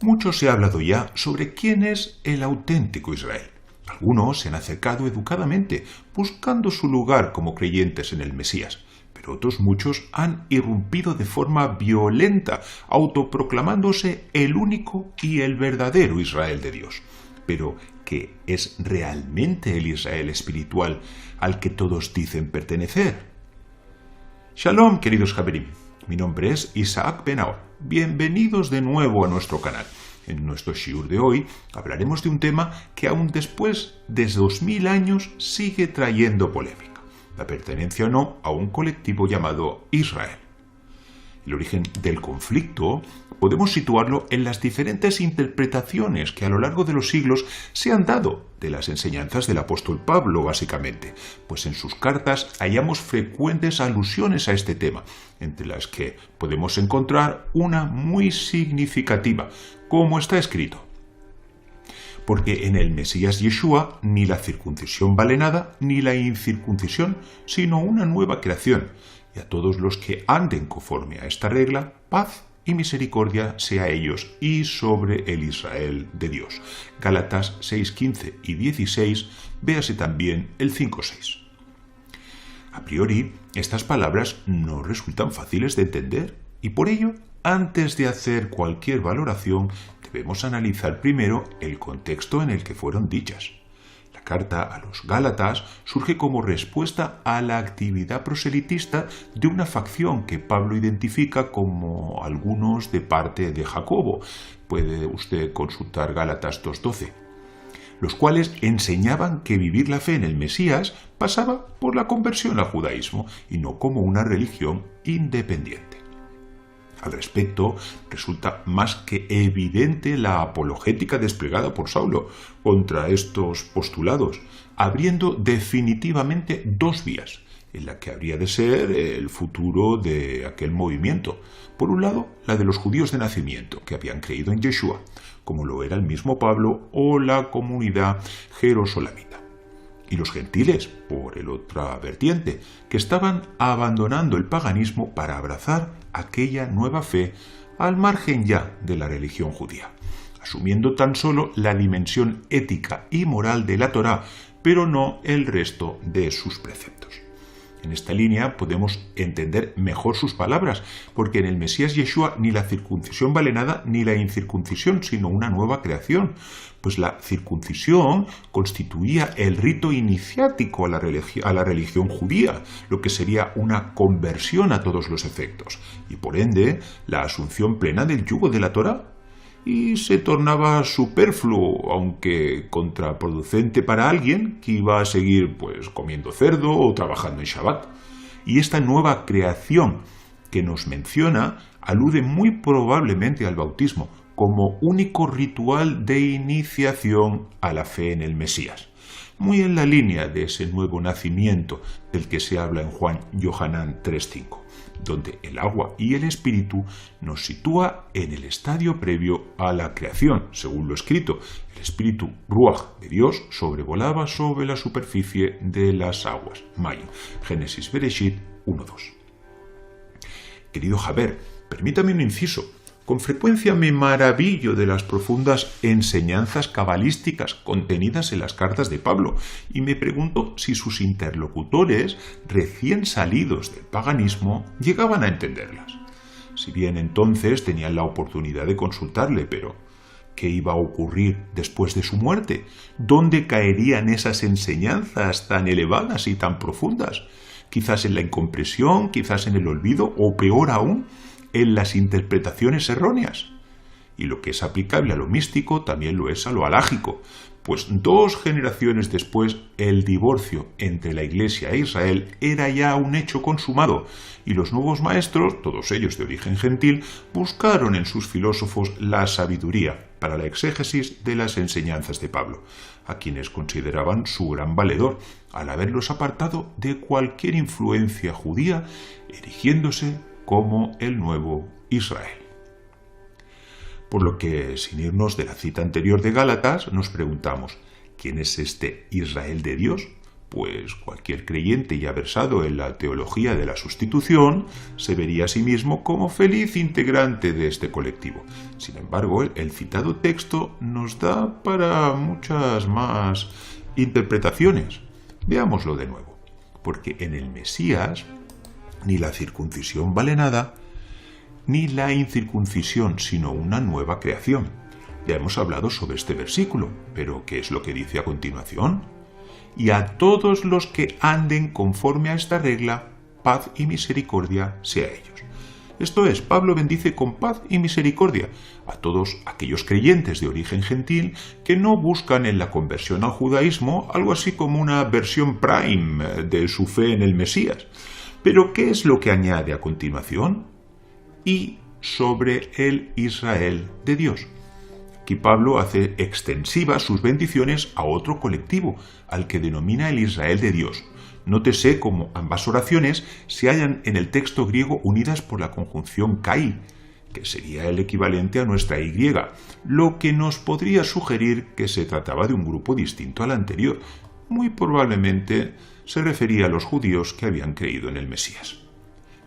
Mucho se ha hablado ya sobre quién es el auténtico Israel. Algunos se han acercado educadamente, buscando su lugar como creyentes en el Mesías, pero otros muchos han irrumpido de forma violenta, autoproclamándose el único y el verdadero Israel de Dios. Pero, ¿qué es realmente el Israel espiritual al que todos dicen pertenecer? Shalom, queridos Haverim. Mi nombre es Isaac Ben-Naor. Bienvenidos de nuevo a nuestro canal. En nuestro shiur de hoy hablaremos de un tema que aún después de 2000 años sigue trayendo polémica: la pertenencia o no a un colectivo llamado Israel. El origen del conflicto podemos situarlo en las diferentes interpretaciones que a lo largo de los siglos se han dado de las enseñanzas del apóstol Pablo, básicamente, pues en sus cartas hallamos frecuentes alusiones a este tema, entre las que podemos encontrar una muy significativa, como está escrito: porque en el Mesías Yeshua ni la circuncisión vale nada, ni la incircuncisión, sino una nueva creación. Y a todos los que anden conforme a esta regla, paz y misericordia sea a ellos y sobre el Israel de Dios. Gálatas 6:15 y 16, véase también el 5:6. A priori, estas palabras no resultan fáciles de entender, y por ello, antes de hacer cualquier valoración, debemos analizar primero el contexto en el que fueron dichas. La carta a los Gálatas surge como respuesta a la actividad proselitista de una facción que Pablo identifica como algunos de parte de Jacobo. Puede usted consultar Gálatas 2:12. Los cuales enseñaban que vivir la fe en el Mesías pasaba por la conversión al judaísmo y no como una religión independiente. Al respecto, resulta más que evidente la apologética desplegada por Saulo contra estos postulados, abriendo definitivamente dos vías en la que habría de ser el futuro de aquel movimiento. Por un lado, la de los judíos de nacimiento, que habían creído en Yeshua, como lo era el mismo Pablo o la comunidad jerosolamita. Y los gentiles, por el otra vertiente, que estaban abandonando el paganismo para abrazar aquella nueva fe al margen ya de la religión judía, asumiendo tan solo la dimensión ética y moral de la Torá, pero no el resto de sus preceptos. En esta línea podemos entender mejor sus palabras, porque en el Mesías Yeshua ni la circuncisión vale nada ni la incircuncisión, sino una nueva creación, pues la circuncisión constituía el rito iniciático a la religión judía, lo que sería una conversión a todos los efectos, y por ende la asunción plena del yugo de la Torá, y se tornaba superfluo, aunque contraproducente para alguien que iba a seguir comiendo cerdo o trabajando en Shabbat. Y esta nueva creación que nos menciona alude muy probablemente al bautismo como único ritual de iniciación a la fe en el Mesías, muy en la línea de ese nuevo nacimiento del que se habla en Juan Yohanan 3:5, donde el agua y el espíritu nos sitúa en el estadio previo a la creación. Según lo escrito, el espíritu Ruach de Dios sobrevolaba sobre la superficie de las aguas. Mayim. Génesis Bereshit 1:2. Querido Javer, permítame un inciso. Con frecuencia me maravillo de las profundas enseñanzas cabalísticas contenidas en las cartas de Pablo y me pregunto si sus interlocutores, recién salidos del paganismo, llegaban a entenderlas. Si bien entonces tenían la oportunidad de consultarle, pero ¿qué iba a ocurrir después de su muerte? ¿Dónde caerían esas enseñanzas tan elevadas y tan profundas? Quizás en la incomprensión, quizás en el olvido o peor aún, en las interpretaciones erróneas. Y lo que es aplicable a lo místico también lo es a lo alágico, pues 2 generaciones después el divorcio entre la Iglesia e Israel era ya un hecho consumado, y los nuevos maestros, todos ellos de origen gentil, buscaron en sus filósofos la sabiduría para la exégesis de las enseñanzas de Pablo, a quienes consideraban su gran valedor, al haberlos apartado de cualquier influencia judía, erigiéndose como el nuevo Israel. Por lo que, sin irnos de la cita anterior de Gálatas, nos preguntamos: ¿quién es este Israel de Dios? pues cualquier creyente ya versado en la teología de la sustitución se vería a sí mismo como feliz integrante de este colectivo. Sin embargo, el citado texto nos da para muchas más interpretaciones. Veámoslo de nuevo, porque en el Mesías ni la circuncisión vale nada, ni la incircuncisión, sino una nueva creación. Ya hemos hablado sobre este versículo, pero ¿qué es lo que dice a continuación? Y a todos los que anden conforme a esta regla, paz y misericordia sea a ellos. Esto es, Pablo bendice con paz y misericordia a todos aquellos creyentes de origen gentil que no buscan en la conversión al judaísmo algo así como una versión prime de su fe en el Mesías. Pero ¿qué es lo que añade a continuación? Y sobre el Israel de Dios. Aquí Pablo hace extensivas sus bendiciones a otro colectivo, al que denomina el Israel de Dios. Nótese cómo ambas oraciones se hallan en el texto griego unidas por la conjunción kai, que sería el equivalente a nuestra y, lo que nos podría sugerir que se trataba de un grupo distinto al anterior. Muy probablemente se refería a los judíos que habían creído en el Mesías.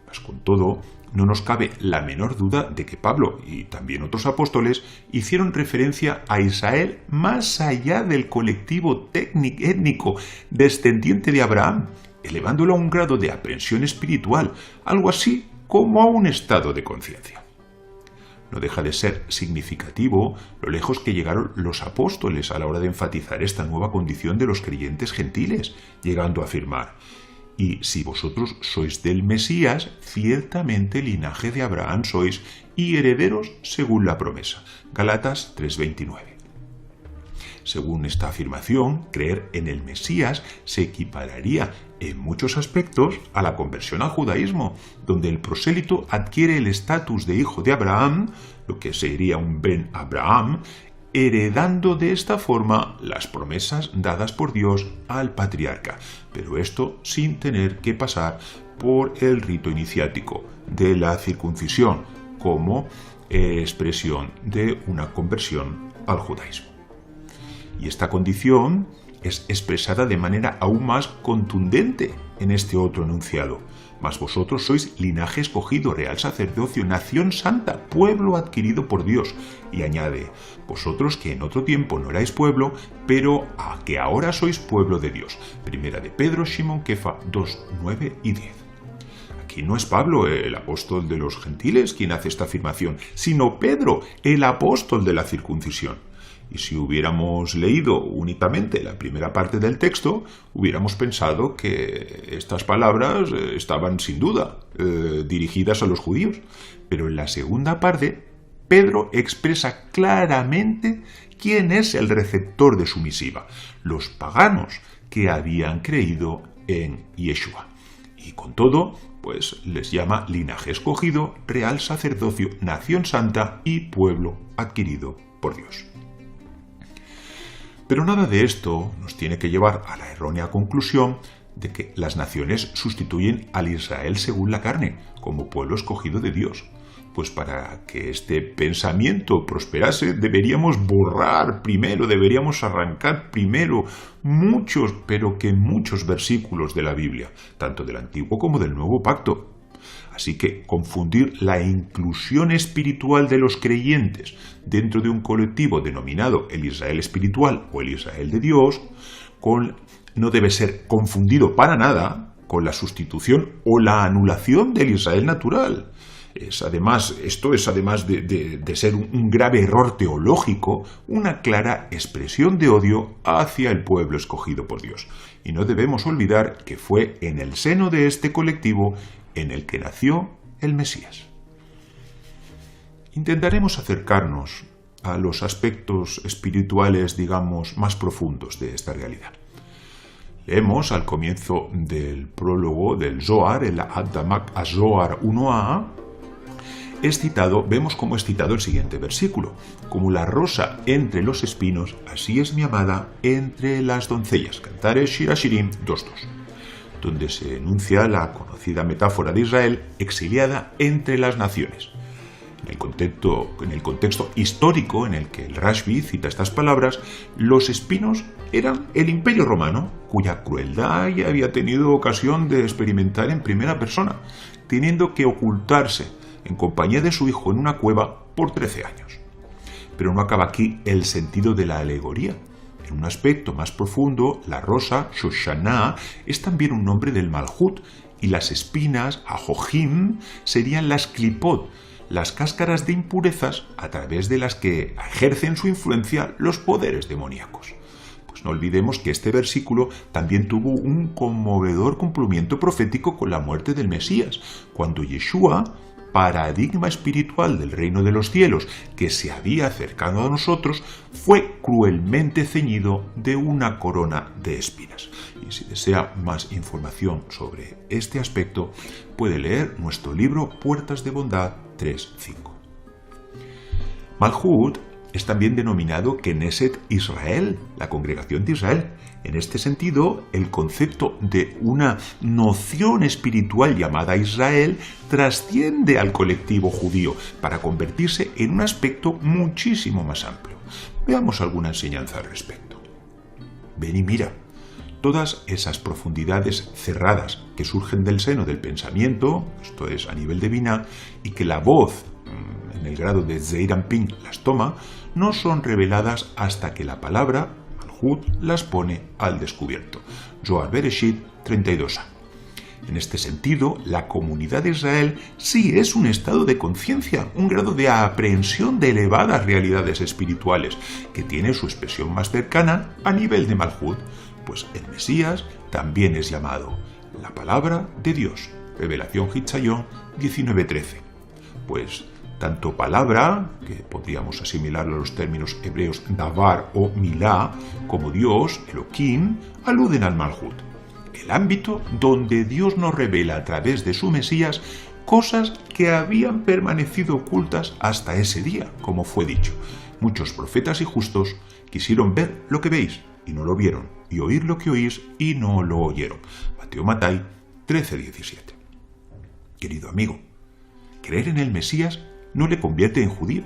Mas con todo, no nos cabe la menor duda de que Pablo y también otros apóstoles hicieron referencia a Israel más allá del colectivo étnico descendiente de Abraham, elevándolo a un grado de aprensión espiritual, algo así como a un estado de conciencia. No deja de ser significativo lo lejos que llegaron los apóstoles a la hora de enfatizar esta nueva condición de los creyentes gentiles, llegando a afirmar: y si vosotros sois del Mesías, ciertamente linaje de Abraham sois y herederos según la promesa. Gálatas 3:29. Según esta afirmación, creer en el Mesías se equipararía en muchos aspectos a la conversión al judaísmo, donde el prosélito adquiere el estatus de hijo de Abraham, lo que sería un Ben Abraham, heredando de esta forma las promesas dadas por Dios al patriarca, pero esto sin tener que pasar por el rito iniciático de la circuncisión como expresión de una conversión al judaísmo. Y esta condición es expresada de manera aún más contundente en este otro enunciado: mas vosotros sois linaje escogido, real sacerdocio, nación santa, pueblo adquirido por Dios. Y añade: vosotros que en otro tiempo no erais pueblo, pero a que ahora sois pueblo de Dios. Primera de Pedro, Shimon Kefa 2, 9 y 10. Aquí no es Pablo, el apóstol de los gentiles, quien hace esta afirmación, sino Pedro, el apóstol de la circuncisión. Y si hubiéramos leído únicamente la primera parte del texto, hubiéramos pensado que estas palabras estaban sin duda dirigidas a los judíos. Pero en la segunda parte, Pedro expresa claramente quién es el receptor de su misiva: los paganos que habían creído en Yeshua. Y con todo, pues les llama linaje escogido, real sacerdocio, nación santa y pueblo adquirido por Dios. Pero nada de esto nos tiene que llevar a la errónea conclusión de que las naciones sustituyen al Israel según la carne, como pueblo escogido de Dios. Pues para que este pensamiento prosperase deberíamos arrancar primero muchos, pero que muchos versículos de la Biblia, tanto del Antiguo como del Nuevo Pacto. Así que confundir la inclusión espiritual de los creyentes dentro de un colectivo denominado el Israel espiritual o el Israel de Dios no debe ser confundido para nada con la sustitución o la anulación del Israel natural. Esto es además de ser un grave error teológico, una clara expresión de odio hacia el pueblo escogido por Dios. Y no debemos olvidar que fue en el seno de este colectivo en el que nació el Mesías. Intentaremos acercarnos a los aspectos espirituales, digamos, más profundos de esta realidad. Leemos al comienzo del prólogo del Zohar, el Adamak HaZohar 1a, vemos cómo es citado el siguiente versículo: como la rosa entre los espinos, así es mi amada entre las doncellas. Cantares Shir Hashirim 2.2, donde se enuncia la conocida metáfora de Israel exiliada entre las naciones. En el contexto histórico en el que el Rashbi cita estas palabras, los espinos eran el Imperio Romano, cuya crueldad ya había tenido ocasión de experimentar en primera persona, teniendo que ocultarse en compañía de su hijo en una cueva por 13 años. Pero no acaba aquí el sentido de la alegoría. En un aspecto más profundo, la rosa, Shoshana, es también un nombre del Malhut, y las espinas, Ajojim, serían las Klipot, las cáscaras de impurezas a través de las que ejercen su influencia los poderes demoníacos. Pues no olvidemos que este versículo también tuvo un conmovedor cumplimiento profético con la muerte del Mesías, cuando Yeshua, paradigma espiritual del reino de los cielos que se había acercado a nosotros, fue cruelmente ceñido de una corona de espinas. Y si desea más información sobre este aspecto, puede leer nuestro libro Puertas de Bondad 3.5. Malhut es también denominado Knesset Israel, la congregación de Israel. En este sentido, el concepto de una noción espiritual llamada Israel trasciende al colectivo judío para convertirse en un aspecto muchísimo más amplio. Veamos alguna enseñanza al respecto. Ven y mira. Todas esas profundidades cerradas que surgen del seno del pensamiento, esto es a nivel de Binah, y que la voz, en el grado de Zeir Anpin, las toma, no son reveladas hasta que la palabra, Malhut, las pone al descubierto. Zohar Bereshit 32a. En este sentido, la comunidad de Israel sí es un estado de conciencia, un grado de aprehensión de elevadas realidades espirituales, que tiene su expresión más cercana a nivel de Malhut, pues el Mesías también es llamado la palabra de Dios. Revelación Hitzayón 19:13. Pues tanto palabra, que podríamos asimilarlo a los términos hebreos davar o milá, como Dios, Elohim, aluden al Malhut, el ámbito donde Dios nos revela a través de su Mesías cosas que habían permanecido ocultas hasta ese día, como fue dicho. Muchos profetas y justos quisieron ver lo que veis y no lo vieron, y oír lo que oís y no lo oyeron. Mateo Matai 13:17. Querido amigo, creer en el Mesías no le convierte en judío,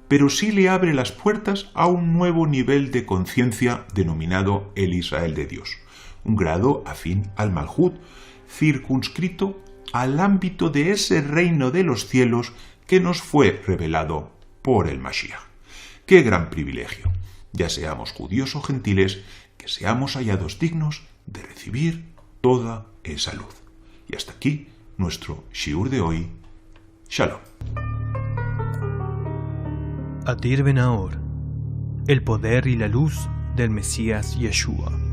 pero sí le abre las puertas a un nuevo nivel de conciencia denominado el Israel de Dios, un grado afín al Malhut, circunscrito al ámbito de ese reino de los cielos que nos fue revelado por el Mashiach. ¡Qué gran privilegio! Ya seamos judíos o gentiles, que seamos hallados dignos de recibir toda esa luz. Y hasta aquí nuestro shiur de hoy. Shalom. Adir Ben Ahor, el poder y la luz del Mesías Yeshua.